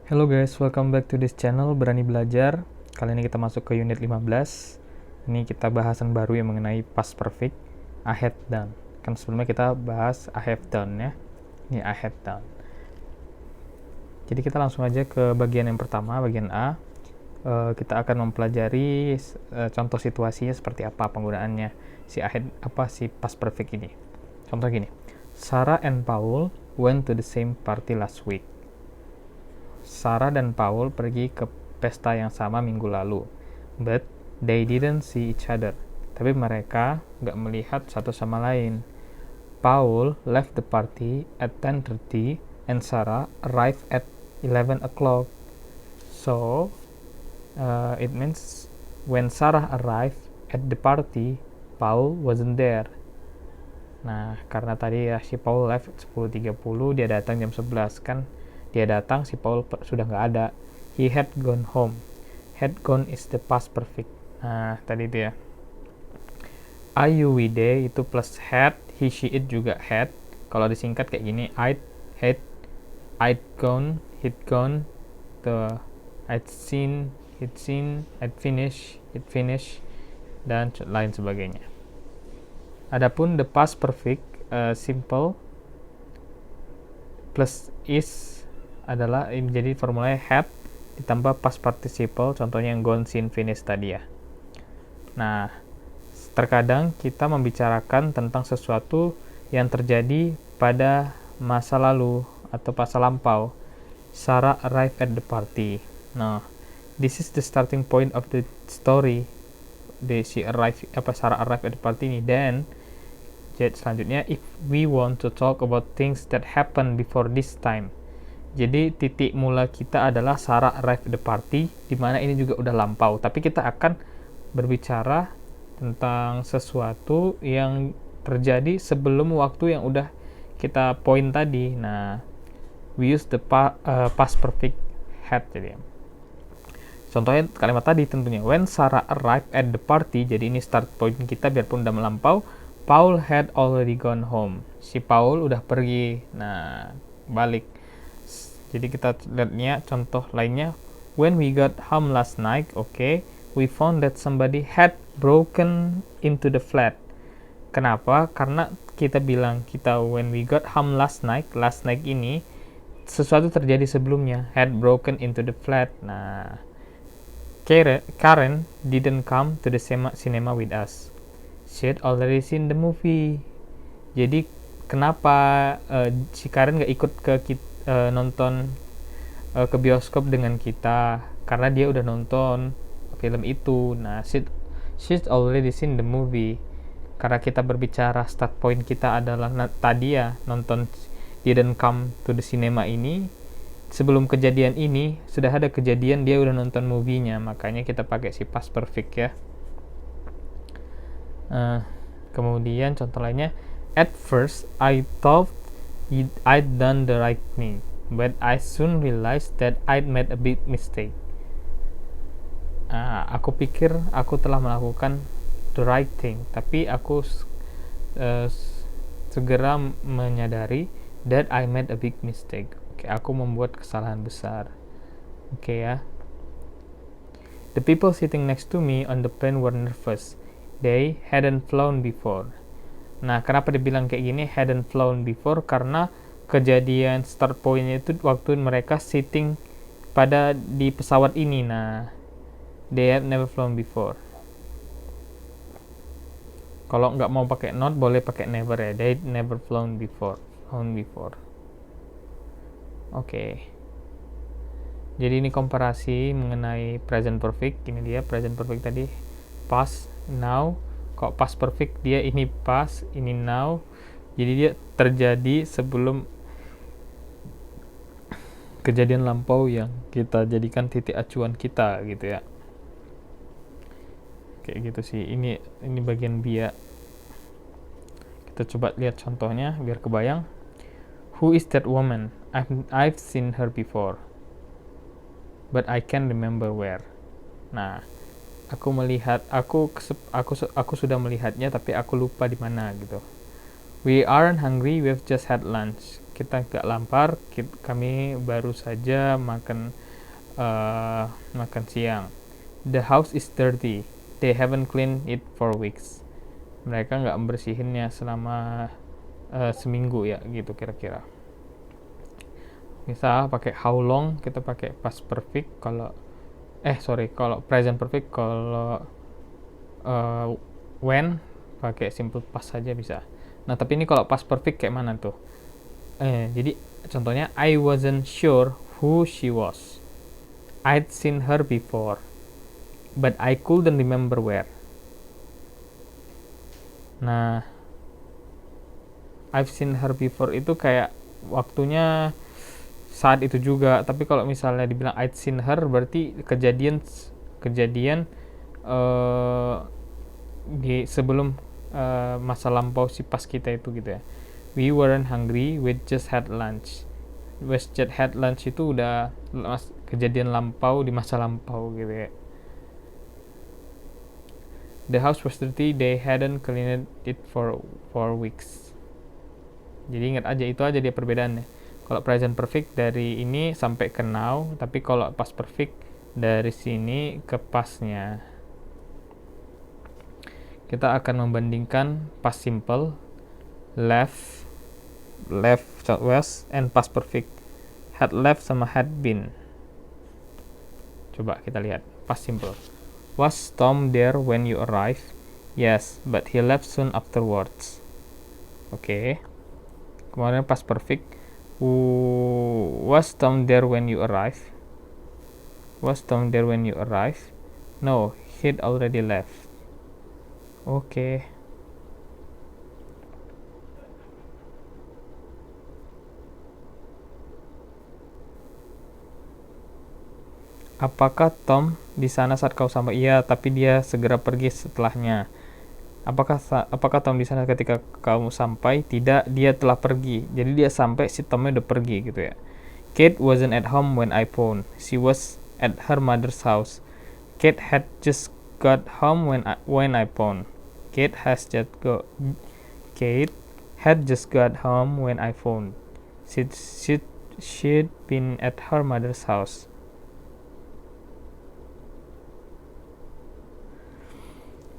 Hello guys, welcome back to this channel Berani Belajar. Kali ini kita masuk ke unit 15. Ini kita bahasan baru yang mengenai past perfect, I had done. Kan sebelumnya kita bahas I have done ya. Ini I had done. Jadi kita langsung aja ke bagian yang pertama, bagian A. Kita akan mempelajari contoh situasinya seperti apa penggunaannya si I had, si past perfect ini. Contoh gini. Sarah and Paul went to the same party last week. Sarah dan Paul pergi ke pesta yang sama minggu lalu, but they didn't see each other. Tapi mereka nggak melihat satu sama lain. Paul left the party at 10:30 and Sarah arrived at 11 o'clock. So, it means when Sarah arrived at the party, Paul wasn't there. Nah, karena tadi ya si Paul left 10:30, dia datang jam 11 kan. Dia datang, si Paul sudah nggak ada. He had gone home. Had gone is the past perfect. Nah, tadi dia. I, you, we, they itu plus had. He, she, it juga had. Kalau disingkat kayak gini, I'd, had, I'd gone, he'd gone, I'd seen, he'd seen, I'd finished, he'd finished, dan lain sebagainya. Adapun the past perfect, simple plus is adalah menjadi formulanya had ditambah past participle, contohnya yang gone, seen, finished tadi ya. Nah, terkadang kita membicarakan tentang sesuatu yang terjadi pada masa lalu atau masa lampau. Sarah arrived at the party. Nah, this is the starting point of the story. Sarah arrived at the party ini. Then, selanjutnya, if we want to talk about things that happened before this time. Jadi titik mula kita adalah Sarah arrived at the party, di mana ini juga udah lampau. Tapi kita akan berbicara tentang sesuatu yang terjadi sebelum waktu yang udah kita poin tadi. Nah, we use the past perfect had. Jadi contohnya kalimat tadi tentunya when Sarah arrived at the party. Jadi ini start point kita biarpun udah melampau. Paul had already gone home. Si Paul udah pergi. Nah, balik. Jadi kita lihatnya contoh lainnya. When we got home last night, we found that somebody had broken into the flat. Kenapa? Karena kita bilang when we got home last night ini sesuatu terjadi sebelumnya, had broken into the flat. Nah, Karen didn't come to the cinema with us. She had already seen the movie. Jadi kenapa si Karen nggak ikut ke nonton ke bioskop dengan kita? Karena dia udah nonton film itu. Nah, she's already seen the movie. Karena kita berbicara start point kita adalah tadi ya nonton didn't come to the cinema ini. Sebelum kejadian ini sudah ada kejadian dia udah nonton movie-nya, makanya kita pakai si past perfect ya. Kemudian contoh lainnya, at first I thought I'd done the right thing, but I soon realized that I'd made a big mistake. Aku pikir aku telah melakukan the right thing, tapi aku segera menyadari that I made a big mistake. Aku membuat kesalahan besar. Ya. The people sitting next to me on the plane were nervous. They hadn't flown before. Nah, kenapa dibilang kayak gini hadn't flown before? Karena kejadian start point-nya itu waktu mereka sitting di pesawat ini. Nah, they have never flown before. Kalau nggak mau pakai not, boleh pakai never ya. They never flown before. Jadi ini komparasi mengenai present perfect. Ini dia present perfect tadi past, now. Kok past perfect dia ini past, ini now. Jadi dia terjadi sebelum kejadian lampau yang kita jadikan titik acuan kita gitu ya. Kayak gitu sih. Ini bagian B ya. Kita coba lihat contohnya biar kebayang. Who is that woman? I've seen her before, but I can't remember where. Nah, aku sudah melihatnya tapi aku lupa di mana gitu. We aren't hungry, we've just had lunch. kita gak lapar, kami baru saja makan siang. The house is dirty. They haven't cleaned it for weeks. Mereka nggak membersihinnya selama seminggu ya, gitu kira-kira. Misal pakai how long, kita pakai past perfect. Kalau present perfect. Kalau when, pakai simple past saja bisa. Nah, tapi ini kalau past perfect kayak mana tuh? Jadi contohnya, I wasn't sure who she was. I'd seen her before, but I couldn't remember where. Nah, I've seen her before itu kayak waktunya saat itu juga. Tapi kalau misalnya dibilang I'd seen her, berarti kejadian di sebelum masa lampau si pas kita itu gitu ya. We weren't hungry, we just had lunch. We just had lunch itu udah kejadian lampau di masa lampau gitu ya. The house was dirty, they hadn't cleaned it for weeks. Jadi ingat aja, itu aja dia perbedaannya. Kalau present perfect dari ini sampai ke now, tapi kalau past perfect dari sini ke pastnya. Kita akan membandingkan past simple, left, southwest, and past perfect. Had left sama had been. Coba kita lihat past simple. Was Tom there when you arrived? Yes, but he left soon afterwards. Oke. Kemudian past perfect. Was Tom there when you arrived? Was Tom there when you arrived? No, he'd already left. Oke. Apakah Tom di sana saat kau sampai? Iya, tapi dia segera pergi setelahnya. Apakah Tom di sana ketika kamu sampai? Tidak, dia telah pergi. Jadi dia sampai, si Tomnya udah pergi gitu ya. Kate wasn't at home when I phoned. She was at her mother's house. Kate had just got home when I phoned. Kate had just got home when I phoned. She'd been at her mother's house.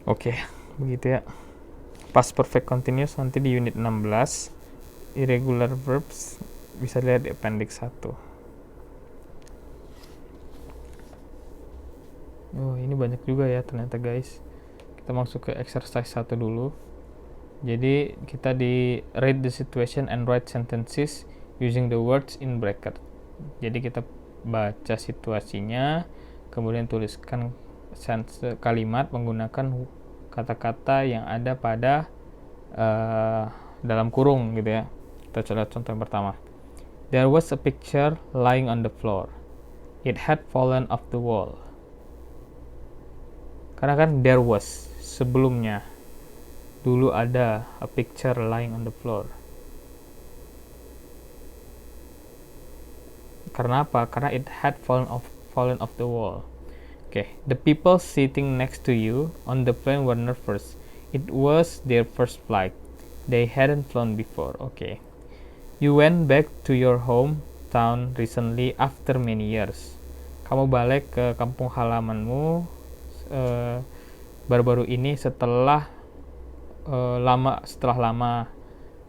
Oke, begitu ya. Past perfect continuous nanti di unit 16. Irregular verbs bisa lihat di appendix 1. Oh, ini banyak juga ya ternyata guys. Kita masuk ke exercise 1 dulu. Jadi kita di read the situation and write sentences using the words in bracket. Jadi kita baca situasinya, kemudian tuliskan kalimat menggunakan kata-kata yang ada pada dalam kurung gitu ya. Kita coba contoh yang pertama. There was a picture lying on the floor. It had fallen off the wall. Karena kan there was sebelumnya, dulu ada a picture lying on the floor. Karena apa? Karena it had fallen off the wall. Okay, the people sitting next to you on the plane were nervous. It was their first flight. They hadn't flown before. Okay. You went back to your hometown recently after many years. Kamu balik ke kampung halamanmu baru-baru ini setelah lama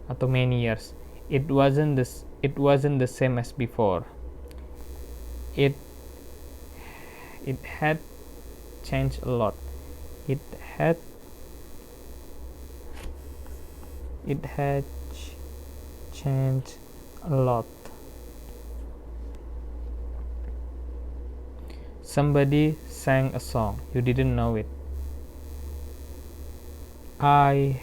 atau many years. It wasn't the same as before. It had changed a lot. It had changed a lot. Somebody sang a song. You didn't know it. I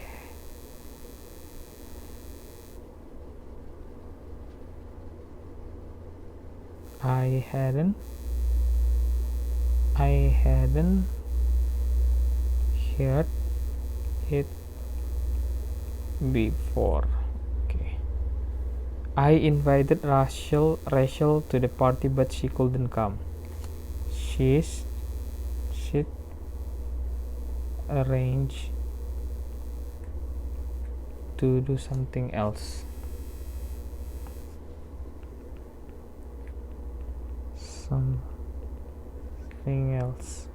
hadn't heard it before. Okay. I invited Rachel to the party, but she couldn't come. She'd arranged to do something else. something else.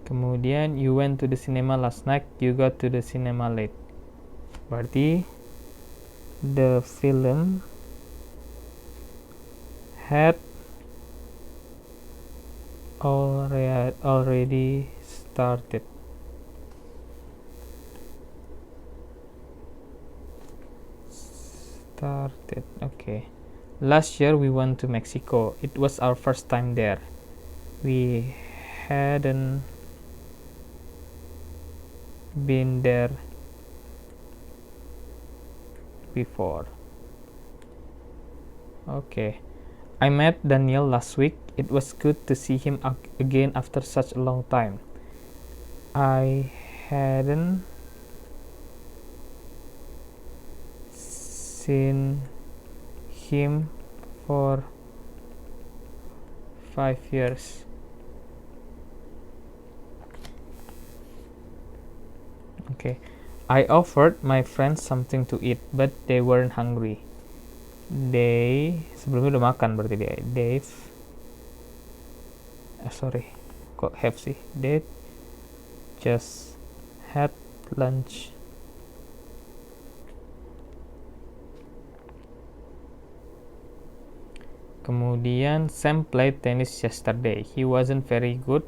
Kemudian you went to the cinema last night, you got to the cinema late. Berarti the film had already started. Okay. Last year we went to Mexico. It was our first time there. We hadn't been there before. Okay. I met Daniel last week. It was good to see him again after such a long time. I hadn't seen him for 5 years. Okay. I offered my friends something to eat, but they weren't hungry. Sebelumnya udah makan berarti dia. Kok have sih? They just had lunch. Kemudian Sam played tennis yesterday. He wasn't very good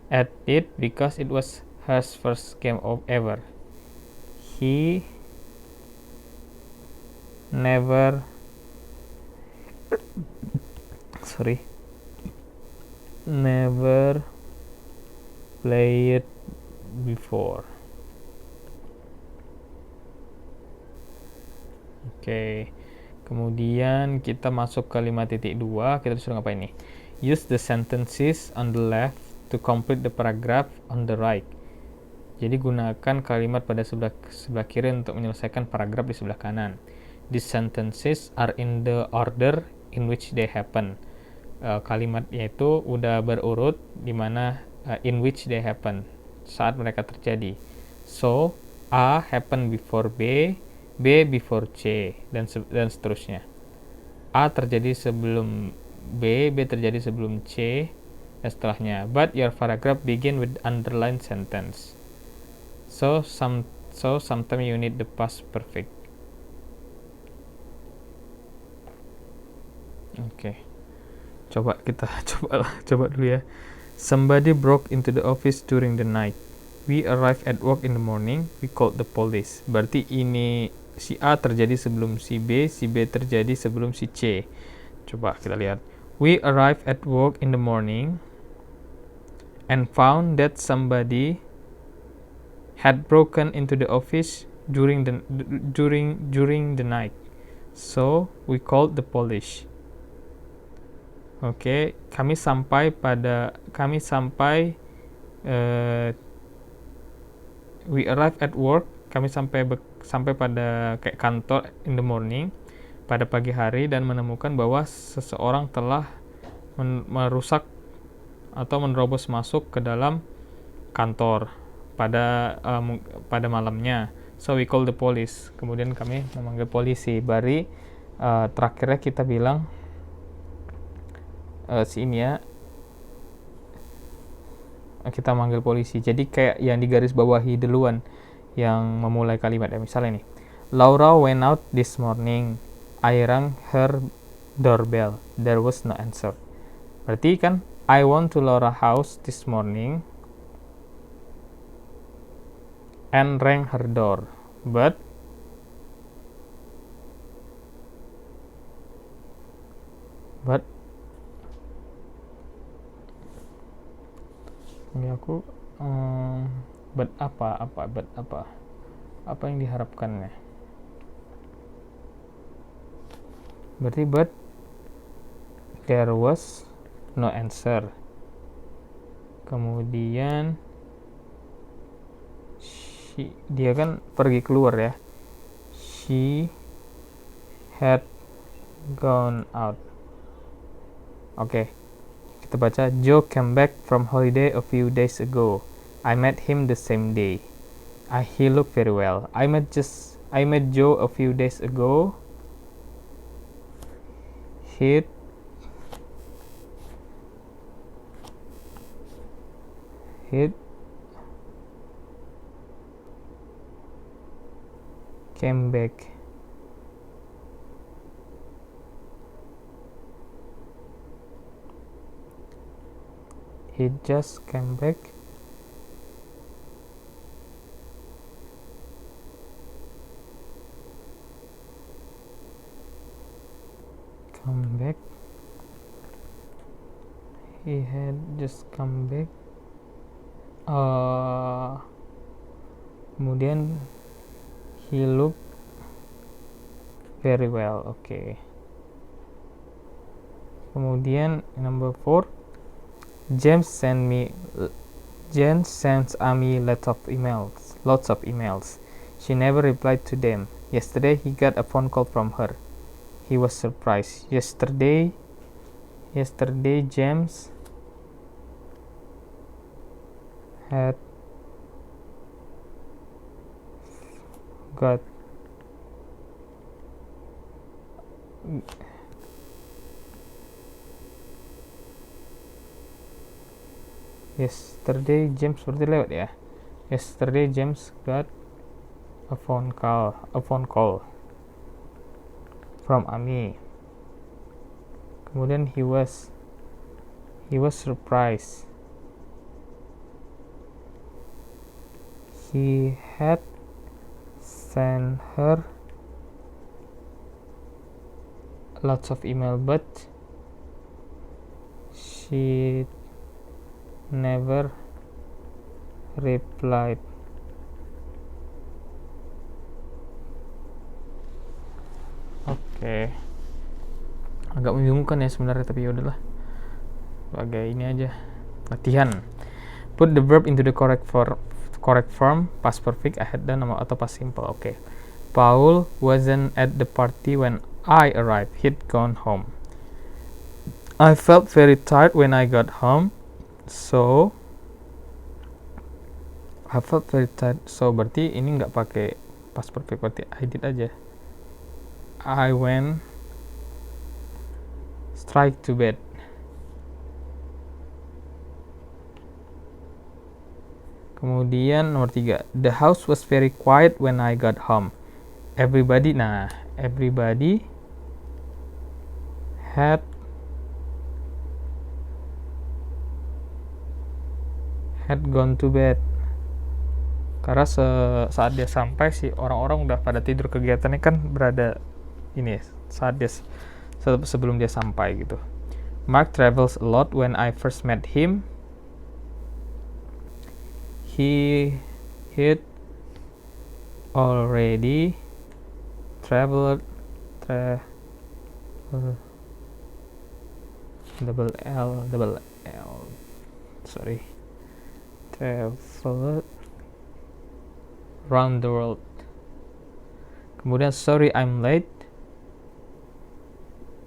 at it because it was his first game ever. He never played before. Oke. Kemudian kita masuk ke 5.2. Kita disuruh ngapain nih? Use the sentences on the left to complete the paragraph on the right. Jadi gunakan kalimat pada sebelah kiri untuk menyelesaikan paragraf di sebelah kanan. These sentences are in the order in which they happen. Kalimatnya itu udah berurut di mana in which they happen, saat mereka terjadi. So, A happen before B, B before C, dan seterusnya. A terjadi sebelum B, B terjadi sebelum C, dan setelahnya. But your paragraph begin with underlined sentence. So sometimes you need the past perfect. Oke. Coba dulu ya. Somebody broke into the office during the night. We arrived at work in the morning. We called the police. Berarti ini si A terjadi sebelum si B terjadi sebelum si C. Coba kita lihat. We arrived at work in the morning and found that somebody had broken into the office during the night. So we called the police. Oke, kami sampai we arrived at work, kami sampai pada kayak kantor in the morning pada pagi hari dan menemukan bahwa seseorang telah merusak atau menerobos masuk ke dalam kantor pada malamnya. So we call the police. Kemudian kami memanggil polisi. Terakhirnya kita bilang kita manggil polisi. Jadi kayak yang digaris bawahi duluan yang memulai kalimat ya. Misalnya nih, Laura went out this morning. I rang her doorbell. There was no answer. Berarti kan I went to Laura house this morning and rang her door, but ini aku but apa yang diharapkannya? Berarti but there was no answer. Kemudian dia kan pergi keluar ya. She had gone out. Oke. Kita baca, Joe came back from holiday a few days ago. I met him the same day. He looked very well. I met just I met Joe a few days ago. He came back. He just came back. He had just come back. Kemudian he looked very well. Okay. Kemudian number 4, James sends Amy lots of emails. She never replied to them. Yesterday he got a phone call from her. He was surprised. Yesterday James had got Yesterday James berarti lewat ya. Yesterday James got a phone call from Amy. Kemudian he was surprised. He had sent her lots of email, but she never replied. Oke. Agak membingungkan ya sebenarnya, tapi ya udahlah. Sebagai ini aja latihan. Put the verb into the correct form, past perfect, I had done, atau past simple. Oke. Paul wasn't at the party when I arrived. He'd gone home. I felt very tired when I got home. So berarti ini nggak pakai past perfect, berarti I did aja. I went straight to bed. Kemudian nomor 3, the house was very quiet when I got home. Everybody had gone to bed. Karena saat dia sampai sih orang-orang udah pada tidur, kegiatannya kan berada ini saat dia sebelum dia sampai gitu. Mark travels a lot. When I first met him, he'd already traveled around the world. Kemudian sorry I'm late.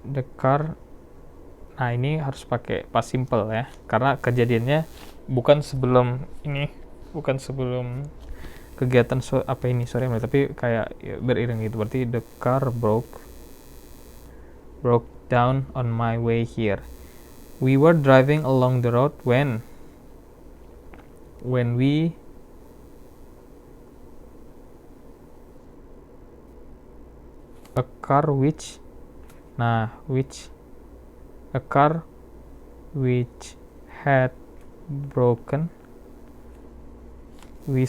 The car. Nah, ini harus pakai past simple ya, karena kejadiannya bukan sebelum kegiatan tapi kayak ya, beriring gitu. Berarti the car broke down on my way here. We were driving along the road when a car which had broken. We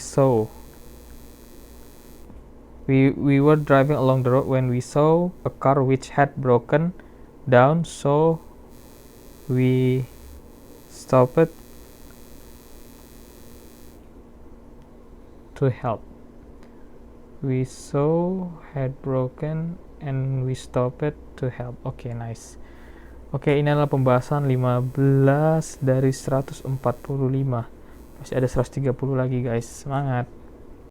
were driving along the road when we saw a car which had broken down, so we stopped to help. We saw had broken and we stopped to help. Oke, nice. Oke, ini adalah pembahasan 15 dari 145. Masih ada 130 lagi guys. Semangat.